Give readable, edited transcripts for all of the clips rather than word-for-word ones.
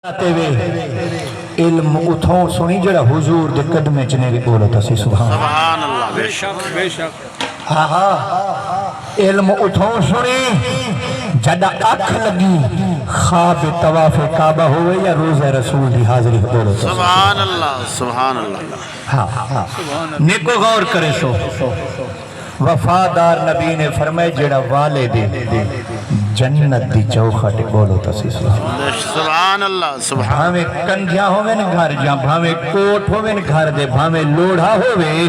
علم اتھوں سنی جڑا حضور دے قدمے چنے بھی بولو تسی سبحان اللہ بے شک ہاں ہاں علم اتھوں سنی جڑا اکھ لگی خواب طواف کعبہ ہوئے یا روزہ رسول دی حاضری بولو تسی سبحان اللہ سبحان اللہ ہاں ہاں نیکو غور کرے سو وفادار نبی نے فرمائے جڑا والے دے جنت دی چوکھٹ بولو تسی سبحان اللہ سبحان بھامے کنجیاں ہوئے ن گھر جاں بھامے کوٹ ہوئے ن گھر دے بھامے لوڑھا ہوئے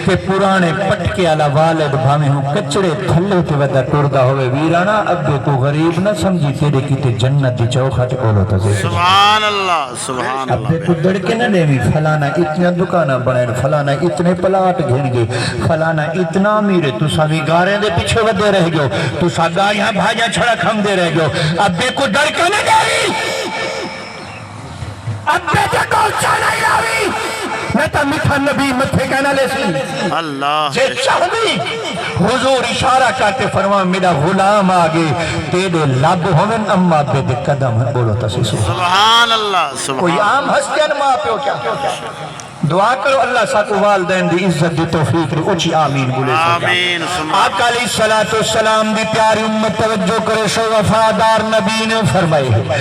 کہ پرانے پٹکے علا والد بھامے ہوں کچڑے تھلے تے ودا ٹردہ ہوئے ویرانا ابے کو غریب نہ سمجھی تیرے کی تے جنت دی چوکھٹ بولو تسی سبحان اللہ سبحان اللہ ابے کو دڑکے نہ دیوی فلانا اتنا دکانہ بنائے فلانا اتنے پلاٹ گھن گے فلانا اتنا میرے تو ساوی گاریں دے پیچھے ودے رہ گئو تو ساگا یہاں بھاجا چھڑا کھم دے رہ گئو ابے کو دڑکے نہ دیوی ابے تے کولچا نہیں لاوی نتا میٹھا نبی متھے کہنا لے سی اللہ جے چاہوی حضور اشارہ کرتے فرما میرا غلام آگے تیرے لب ہوئن اما بے دے قدم بولو تسی سبحان اللہ کوئی عام ہستین ماں پیو کیا دعا کرو اللہ ساتھ والدین دی عزت دی توفیق دی اچھی آمین بولے آمین آقا علیہ السلام دی پیاری امت توجہ کرے سو وفادار نبی نے فرمائے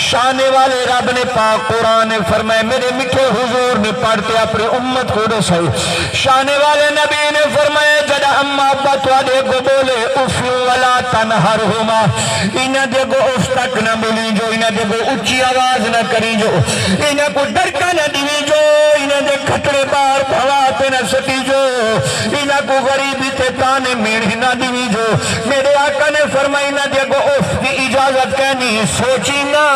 شانے والے رب نے پاک قرآن نے فرمائے میرے مٹھے حضور نے پڑھتے اپنے امت کو رسائے شانے والے نبی نے فرمائے جدا اما ابا تو آدھے کو بولے افیو ولا تنہرہما انہ دے کو اف تک نہ ملی جو انہ دے کو اچھی آواز نہ کری جو انہ کو ڈرکا نہ دیوی جو انہ دے کھٹڑے بار بھواتے نہ سکی جو انہ کو غریبی تے تانے میڑھ نہ دیوی جو میرے آقا نے فرمائی نہ دے کو اف کی اجازت کہنی سوچی نہ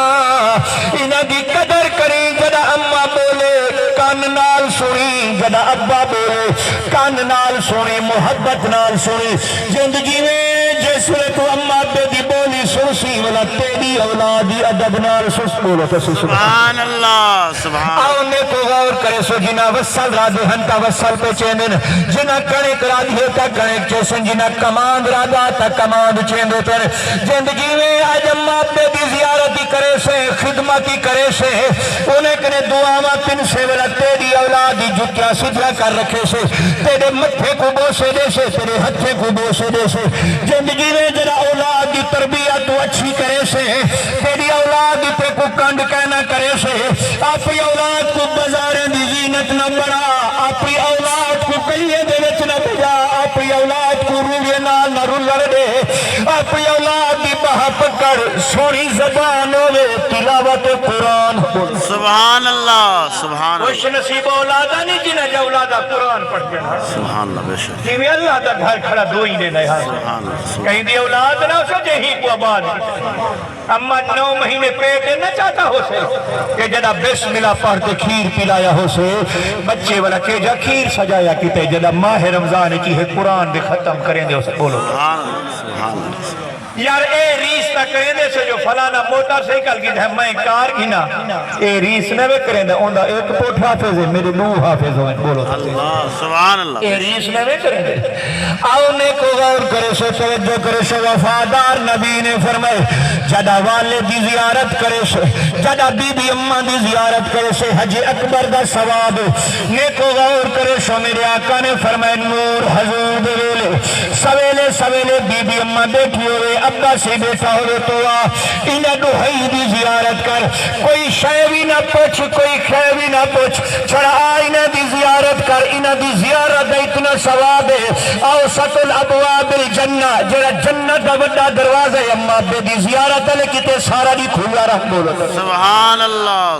انہ دی قدر کری جدا اما بولے کان نال سنی جدا ابا بولے کان نال سنی محبت نال سنی زندگی میں جیسے تو اما بے دی بولی سنسی والا تیری اولادی ادب نال سنس بولو تسی سبحان اللہ سبحان آؤ نے تو غور کرے سو جنا وصل را دے ہنتا وصل پہ چیندن جنا کڑک را دی ہوتا کڑک چیسن جنا کماند را دا تا کماند چیندو تر زندگی میں آج اما بے دی زیارتی کرے سے خدمتی کرے سے انہیں کنے دعا ماں پن سے والا تیری اولادی جتیا سترہ کر رکھے سے تیرے متھے کو بوسے دے سے تیرے ہتھے کو بوسے دے سے زندگی میں جنا اولاد دی تربیت تو اچھی کرے سے تیری اولاد دی پہ کو کنڈ کہنا کرے سے اپنی اولاد کو بازاریں دی زینت نہ بڑا اپنی اولاد کو کلیے دے وچ نہ بجا اپنی اولاد کو رویے نال نہ رولر دے اپنی اولاد دی بہا پکڑ سونی زبان ہوئے تلاوت قرآن سبحان اللہ سبحان خوش نصیب اولادا نہیں جنہیں جو اولادا قرآن پڑھ جانا سبحان اللہ بے شک کیویں اللہ دا گھر کھڑا دوئی دے لے سبحان اللہ کہیں دی اولاد نہ ہو سکے ہی کو آباد اما 9 مہینے پیٹے نہ چاہتا ہو سے کہ جدا بسم اللہ پڑھتے کھیر پلایا ہو سے بچے والا کہ جا کھیر سجایا کیتے جدا ماہ رمضان کی ہے قرآن بھی ختم کریں دے اسے بولو سبحان اللہ یار اے ریس نہ کریں دے سے جو فلانا موٹر سائیکل کی ہے میں کار کی نہ اے ریس نہ بھی کریں دے اندھا ایک پوٹ حافظ ہے میرے 9 حافظ ہوئے بولو اللہ سبحان اللہ اے ریس نہ بھی کریں دے آؤنے کو غور کرے سے توجہ کرے سے وفادار نبی نے فرمائے جدا والد دی زیارت کرے سے جدا بی بی اممہ دی زیارت کرے سے حج اکبر دا ثواب نیکو غور کرے سے میرے آقا نے فرمائے نور حضور دے ویلے سویلے سویلے بی بی اممہ بیٹھی ہوئے ابا سے بیٹھا ہوئے تو انہ دہائی دی زیارت کر کوئی شیوی نہ پوچھ کوئی خیوی نہ پوچھ چھڑا انہ دی زیارت کر انہ دی زیارت اتنا ثواب ہے اوسط الابواب الجنہ جڑا جنت دا بڑا دروازہ ہے اممہ بے دی زیارت ہے لیکن سارا دی کھولا رکھ بولو سبحان اللہ